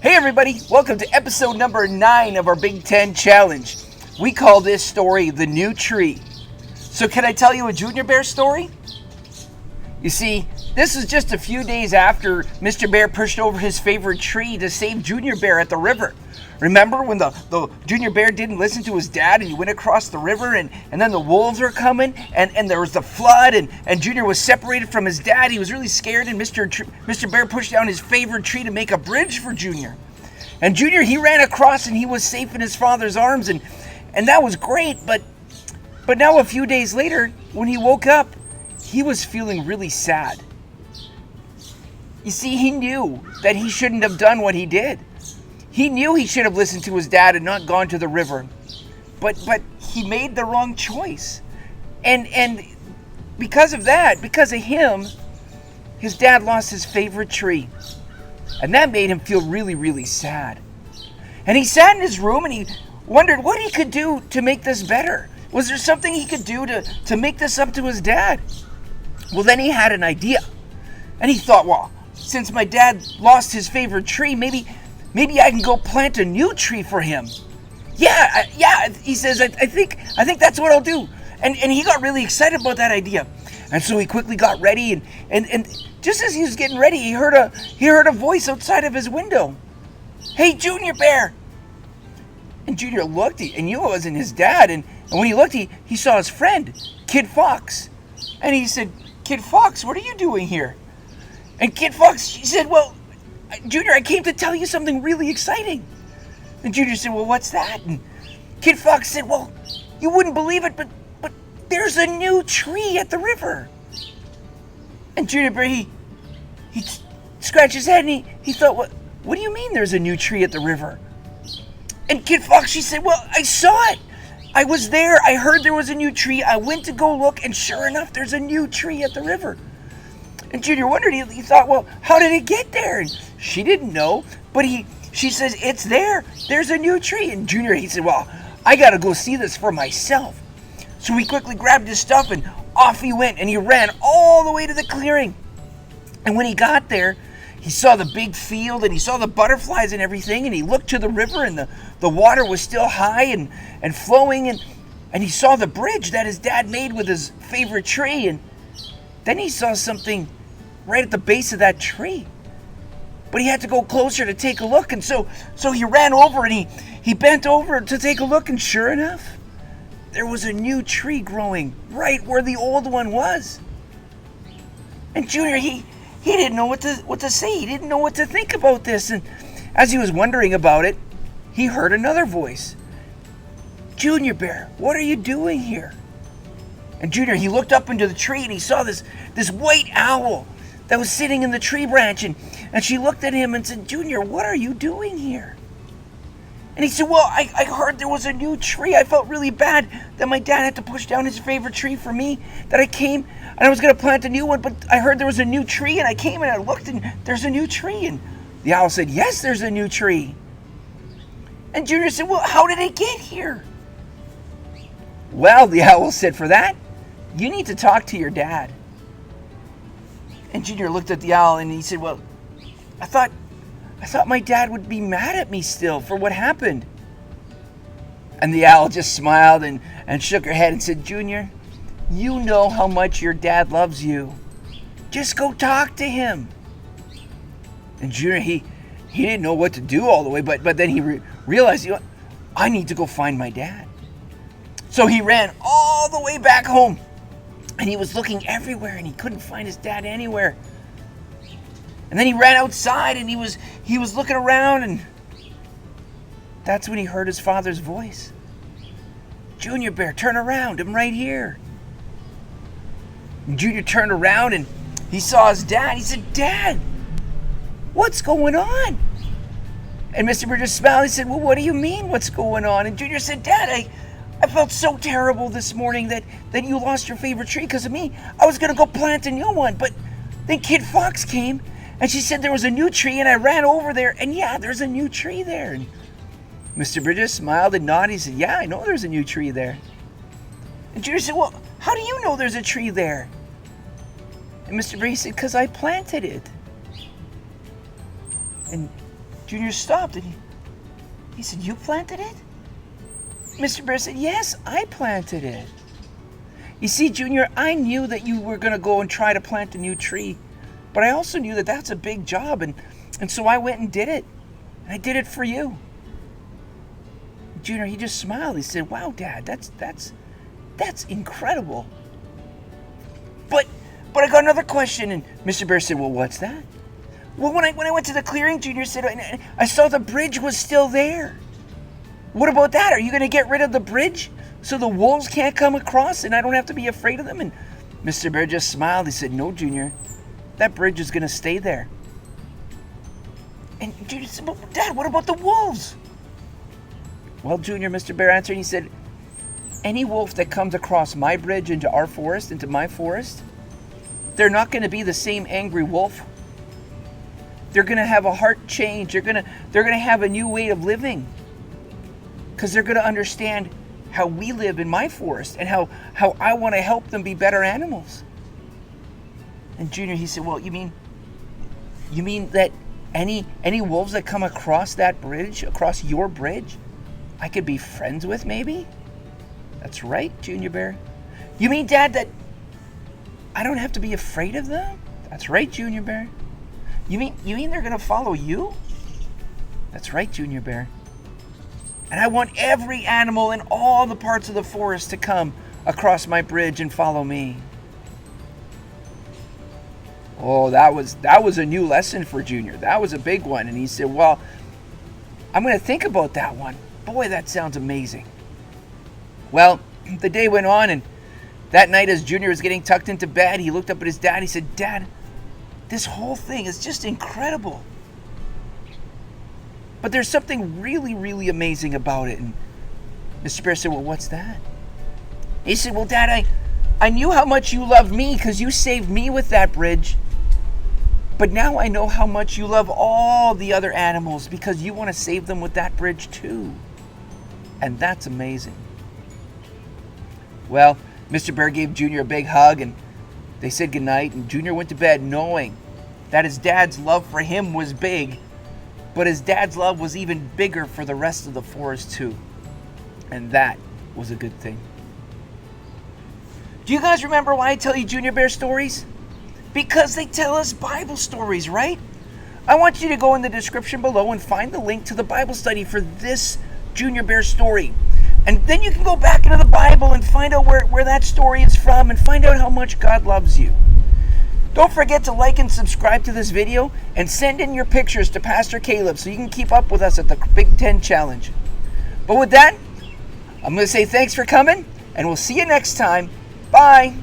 Hey everybody, welcome to episode number 9 of our Big 10 Challenge. We call this story The New Tree. So can I tell you a Junior Bear story? You see, this is just a few days after Mr. Bear pushed over his favorite tree to save Junior Bear at the river. Remember when the Junior Bear didn't listen to his dad and he went across the river and then the wolves were coming and there was the flood and Junior was separated from his dad. He was really scared and Mr. Bear pushed down his favorite tree to make a bridge for Junior. And Junior, he ran across and he was safe in his father's arms and that was great. But now a few days later, when he woke up, he was feeling really sad. You see, he knew that he shouldn't have done what he did. He knew he should have listened to his dad and not gone to the river. But he made the wrong choice. And because of that, because of him, his dad lost his favorite tree. And that made him feel really, really sad. And he sat in his room and he wondered what he could do to make this better. Was there something he could do to make this up to his dad? Well, then he had an idea. And he thought, well, since my dad lost his favorite tree, maybe I can go plant a new tree for him. Yeah, he says, I think that's what I'll do. And he got really excited about that idea. And so he quickly got ready and just as he was getting ready, he heard a voice outside of his window. Hey, Junior Bear. And Junior looked and knew it wasn't his dad. And when he looked, he saw his friend, Kid Fox. And he said, Kid Fox, what are you doing here? And Kid Fox, he said, well, Junior, I came to tell you something really exciting. And Junior said, well, what's that? And Kid Fox said, well, you wouldn't believe it, but there's a new tree at the river. And Junior Bear, he scratched his head and he thought, what do you mean there's a new tree at the river? And Kid Fox, she said, well, I saw it. I was there. I heard there was a new tree. I went to go look, and sure enough, there's a new tree at the river. And Junior wondered, he thought, well, how did it get there? And she didn't know, but she says, it's there. There's a new tree. And Junior, he said, well, I got to go see this for myself. So he quickly grabbed his stuff and off he went, and he ran all the way to the clearing. And when he got there, he saw the big field and he saw the butterflies and everything, and he looked to the river and the water was still high and flowing, and he saw the bridge that his dad made with his favorite tree, and then he saw something right at the base of that tree. But he had to go closer to take a look, and so he ran over and he bent over to take a look, and sure enough, there was a new tree growing right where the old one was. And Junior, he didn't know what to say. He didn't know what to think about this. And as he was wondering about it, he heard another voice. Junior Bear, what are you doing here? And Junior, he looked up into the tree and he saw this white owl that was sitting in the tree branch. And she looked at him and said, Junior, what are you doing here? And he said, well, I heard there was a new tree. I felt really bad that my dad had to push down his favorite tree for me, that I came and I was going to plant a new one, but I heard there was a new tree, and I came and I looked and there's a new tree. And the owl said, yes, there's a new tree. And Junior said, well, how did it get here? Well, the owl said, for that, you need to talk to your dad. And Junior looked at the owl and he said, well, I thought my dad would be mad at me still for what happened. And the owl just smiled and shook her head and said, Junior, you know how much your dad loves you. Just go talk to him. And Junior, he didn't know what to do all the way, but then he realized, I need to go find my dad. So he ran all the way back home, and he was looking everywhere, and he couldn't find his dad anywhere. And then he ran outside and he was looking around, and that's when he heard his father's voice. Junior Bear, turn around, I'm right here. And Junior turned around and he saw his dad. He said, Dad, what's going on? And Mr. Bear just smiled. He said, well, what do you mean what's going on? And Junior said, Dad, I felt so terrible this morning that you lost your favorite tree because of me. I was going to go plant a new one, but then Kid Fox came and she said there was a new tree, and I ran over there, and yeah, there's a new tree there. And Mr. Bridges smiled and nodded. He said, yeah, I know there's a new tree there. And Junior said, well, how do you know there's a tree there? And Mr. Bridges said, because I planted it. And Junior stopped and he said, "You planted it?" Mr. Bear said, "Yes, I planted it." You see, Junior, I knew that you were going to go and try to plant a new tree, but I also knew that that's a big job, and so I went and did it. And I did it for you. Junior, he just smiled. He said, "Wow, Dad, that's incredible." But I got another question, and Mr. Bear said, "Well, what's that?" "Well, when I went to the clearing," Junior said, "I saw the bridge was still there." "What about that? Are you going to get rid of the bridge so the wolves can't come across and I don't have to be afraid of them?" And Mr. Bear just smiled. He said, "No, Junior, that bridge is going to stay there." And Junior said, "Well, Dad, what about the wolves?" "Well, Junior," Mr. Bear answered, he said, "any wolf that comes across my bridge into our forest, into my forest, they're not going to be the same angry wolf. They're going to have a heart change. They're going to have a new way of living. Because they're going to understand how we live in my forest and how I want to help them be better animals." And Junior, he said, "Well, you mean that any wolves that come across that bridge, across your bridge, I could be friends with maybe?" "That's right, Junior Bear." "You mean, Dad, that I don't have to be afraid of them?" "That's right, Junior Bear." You mean they're going to follow you?" "That's right, Junior Bear. And I want every animal in all the parts of the forest to come across my bridge and follow me." Oh, that was a new lesson for Junior. That was a big one. And he said, "Well, I'm going to think about that one. Boy, that sounds amazing." Well, the day went on, and that night as Junior was getting tucked into bed, he looked up at his dad. He said, "Dad, this whole thing is just incredible. But there's something really, really amazing about it." And Mr. Bear said, "Well, what's that?" He said, "Well, Dad, I knew how much you love me because you saved me with that bridge. But now I know how much you love all the other animals because you want to save them with that bridge too. And that's amazing." Well, Mr. Bear gave Junior a big hug, and they said goodnight, and Junior went to bed knowing that his dad's love for him was big, but his dad's love was even bigger for the rest of the forest too. And that was a good thing. Do you guys remember why I tell you Junior Bear stories? Because they tell us Bible stories, right? I want you to go in the description below and find the link to the Bible study for this Junior Bear story. And then you can go back into the Bible and find out where that story is from and find out how much God loves you. Don't forget to like and subscribe to this video and send in your pictures to Pastor Caleb so you can keep up with us at the Big 10 Challenge. But with that, I'm going to say thanks for coming, and we'll see you next time. Bye.